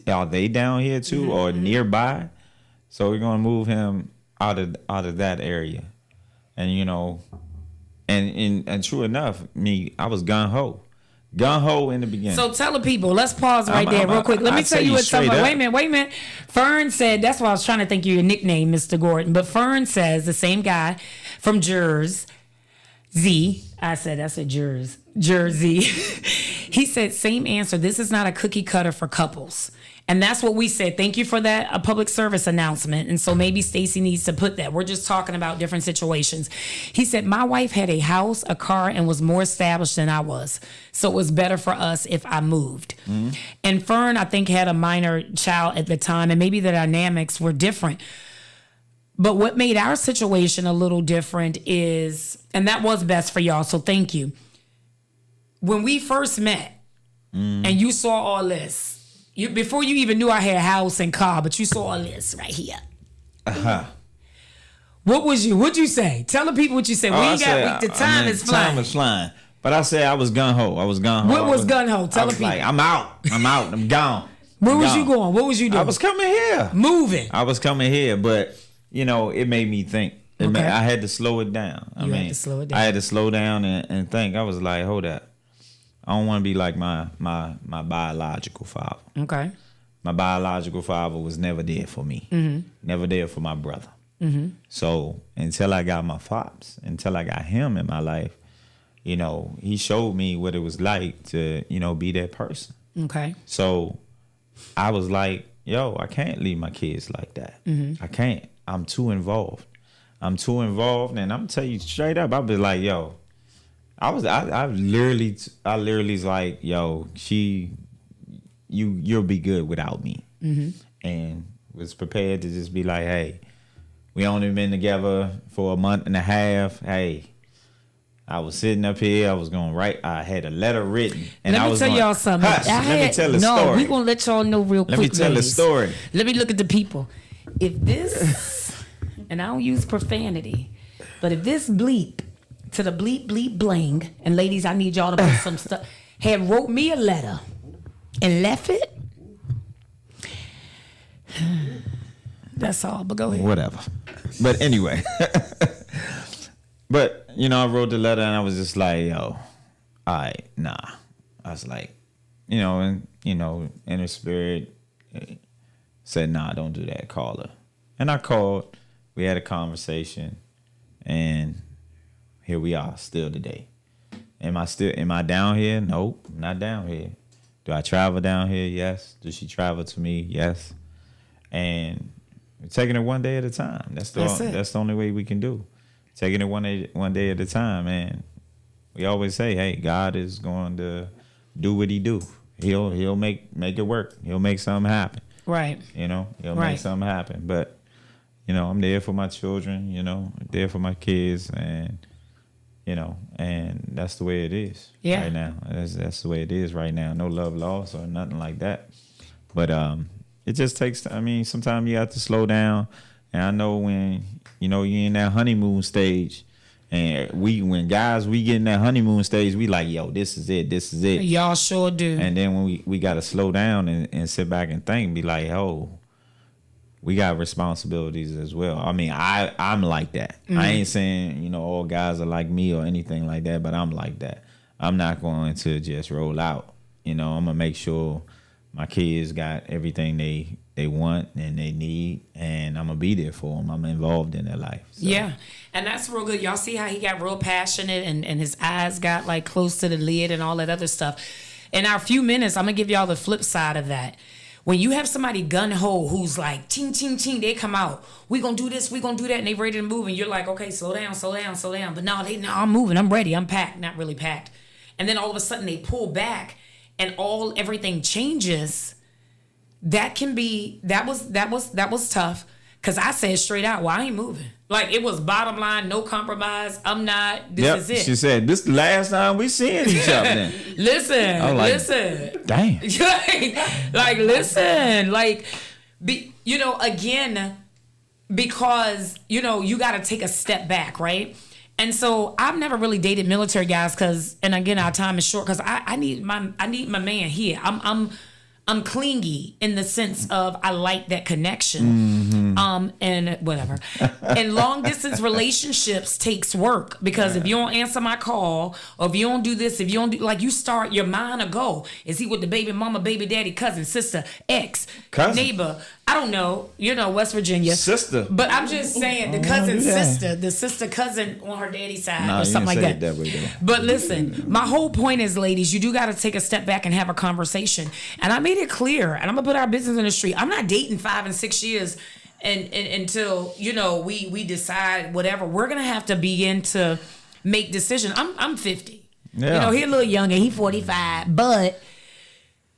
Are they down here too, or nearby? So we're gonna move him out of that area, and and true enough, I was gung ho in the beginning. So tell the people. Let's pause right there real quick. Let me tell you what something. Wait a minute. Fern said, that's why I was trying to think of your nickname, Mr. Gordon. But Fern says, the same guy from Jersey. I said Jersey. He said, same answer. This is not a cookie cutter for couples. And that's what we said. Thank you for that, a public service announcement. And so maybe Stacey needs to put that. We're just talking about different situations. He said, my wife had a house, a car, and was more established than I was. So it was better for us if I moved. Mm-hmm. And Fern, I think, had a minor child at the time, and maybe the dynamics were different. But what made our situation a little different is, and that was best for y'all, so thank you. When we first met, and you saw all this, before you even knew I had a house and car, but you saw all this right here. What'd you say? Tell the people what you said. The time is flying. Time is flying. But I said I was gun ho. What was gun ho? Tell the people. Like, I'm out. I'm gone. Where was you going? What was you doing? I was coming here. Moving. I was coming here, but it made me think. I had to slow it down. I had to slow it down. I had to slow down and think. I was like, hold up. I don't want to be like my biological father. Okay. My biological father was never there for me. Mm-hmm. Never there for my brother. Mm-hmm. So until I got my pops, until I got him in my life, he showed me what it was like to, be that person. Okay. So I was like, I can't leave my kids like that. Mm-hmm. I can't. I'm too involved. And I'm gonna tell you straight up, I'll be like, I literally was like, she, you'll be good without me. And was prepared to just be like, hey, we only been together for a month and a half. Hey, I was sitting up here. I was going to write. I had a letter written. And let me tell y'all something. Let me tell the story. No, we're going to let y'all know real quick. Let me tell the story. Let me look at the people. If this, and I don't use profanity, but if this bleep to the bleep, bleep, bling, and ladies, I need y'all to put some stuff, had wrote me a letter and left it, that's all. But go ahead. Whatever. But anyway. But, you know, I wrote the letter and I was just like, yo, all right, nah. I was like, in the spirit, said, nah, don't do that. Call her. And I called. We had a conversation. And here we are, still today. Am I down here? Nope, I'm not down here. Do I travel down here? Yes. Does she travel to me? Yes. And we're taking it one day at a time. That's the only way we can do. Taking it one day at a time. And we always say, hey, God is going to do what he do. He'll make it work. He'll make something happen. Right. He'll make something happen. But, I'm there for my children, there for my kids, and and that's the way it is right now. That's the way it is right now. No love lost or nothing like that. But it just takes, sometimes you have to slow down. And I know when, you're in that honeymoon stage, and when guys get in that honeymoon stage, we like, yo, this is it. Y'all sure do. And then when we got to slow down and sit back and think and be like, oh, we got responsibilities as well. I'm like that. I ain't saying, all guys are like me or anything like that, but I'm like that. I'm not going to just roll out. I'm going to make sure my kids got everything they want and they need, and I'm going to be there for them. I'm involved in their life. So. Yeah, and that's real good. Y'all see how he got real passionate and his eyes got like close to the lid and all that other stuff. In our few minutes, I'm going to give y'all the flip side of that. When you have somebody gun-ho who's like, ting, ting, ting, they come out, we gonna do this, we gonna do that, and they ready to move, and you're like, okay, slow down. But no, I'm moving, I'm ready, I'm packed, not really packed. And then all of a sudden they pull back and everything changes. That was tough. Cause I said straight out, well, I ain't moving. Like, it was bottom line, no compromise. I'm not. This is it. She said, this is the last time we seeing each other. Listen. Damn. Listen. Again, because, you got to take a step back, right? And so I've never really dated military guys and again, our time is short, because I need my man here. I'm clingy in the sense of I like that connection. And whatever. And long distance relationships takes work, because if you don't answer my call, or if you don't do this, if you don't do, like, you start, your mind will go. Is he with the baby mama, baby daddy, cousin, sister, ex, neighbor? I don't know, West Virginia. Sister. But I'm just saying the cousin sister, the sister cousin on her daddy's side, or something like that. But listen, my whole point is, ladies, you do got to take a step back and have a conversation. And I made it clear, and I'm going to put our business in the street. I'm not dating 5 and 6 years and until, we decide whatever. We're going to have to begin to make decisions. I'm 50. Yeah. He a little younger. He 45. But...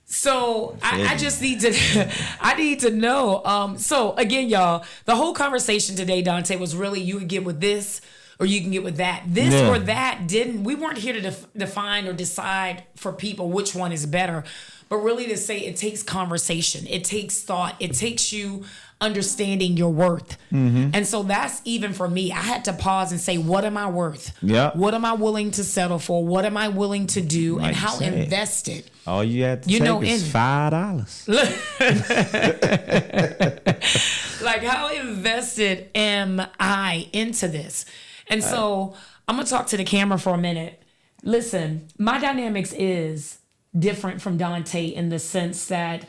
So I just need to know. So again, y'all, the whole conversation today, Dante, was really, you can get with this or you can get with that. This or that we weren't here to define or decide for people which one is better, but really to say it takes conversation. It takes thought. It takes you understanding your worth. And so that's, even for me, I had to pause and say, what am I worth? Yeah. What am I willing to settle for? What am I willing to do? And how invested? All you had to take is $5. Like, how invested am I into this? And so I'm going to talk to the camera for a minute. Listen, my dynamics is different from Dante in the sense that,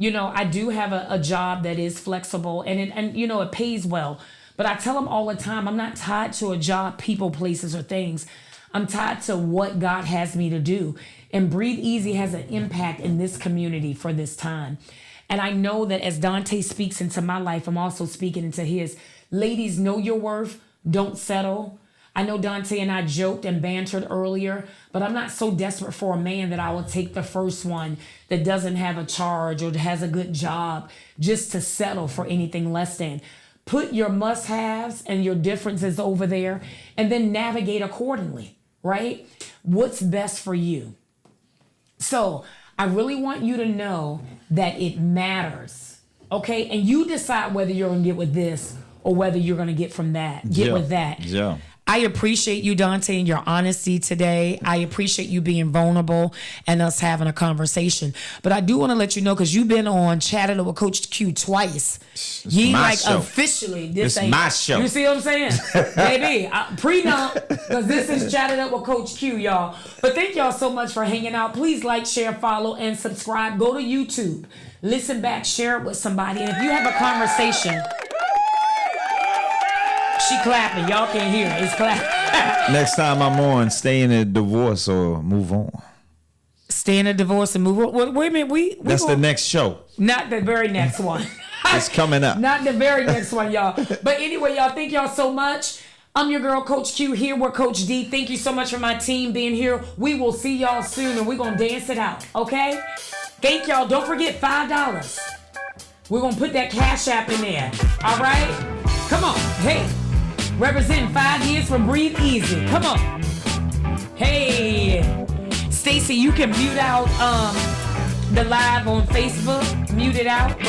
I do have a job that is flexible and it pays well. But I tell them all the time, I'm not tied to a job, people, places, or things. I'm tied to what God has me to do. And Breathe Easy has an impact in this community for this time. And I know that as Dante speaks into my life, I'm also speaking into his. Ladies, know your worth. Don't settle. I know Dante and I joked and bantered earlier, but I'm not so desperate for a man that I will take the first one that doesn't have a charge or has a good job just to settle for anything less than. Put your must-haves and your differences over there and then navigate accordingly, right? What's best for you? So I really want you to know that it matters, okay? And you decide whether you're going to get with this or whether you're going to get from that. Get with that. Yeah. I appreciate you, Dante, and your honesty today. I appreciate you being vulnerable and us having a conversation. But I do want to let you know, because you've been on Chatted Up with Coach Q twice. You like show. Officially, this ain't my show. You see what I'm saying? Baby, prenup, because this is Chatted Up with Coach Q, y'all. But thank y'all so much for hanging out. Please like, share, follow, and subscribe. Go to YouTube. Listen back, share it with somebody. And if you have a conversation... She clapping. Y'all can't hear it. It's clapping. Next time I'm on, stay in a divorce or move on. Stay in a divorce and move on. Wait a minute. That's the next show. Not the very next one. It's coming up. Not the very next one, y'all. But anyway, y'all, thank y'all so much. I'm your girl, Coach Q, here with Coach D. Thank you so much for my team being here. We will see y'all soon, and we're going to dance it out, okay? Thank y'all. Don't forget $5. We're going to put that Cash App in there, all right? Come on. Hey. Representing 5 years from Breathe Easy. Come on. Hey. Stacy, you can mute out the live on Facebook. Mute it out.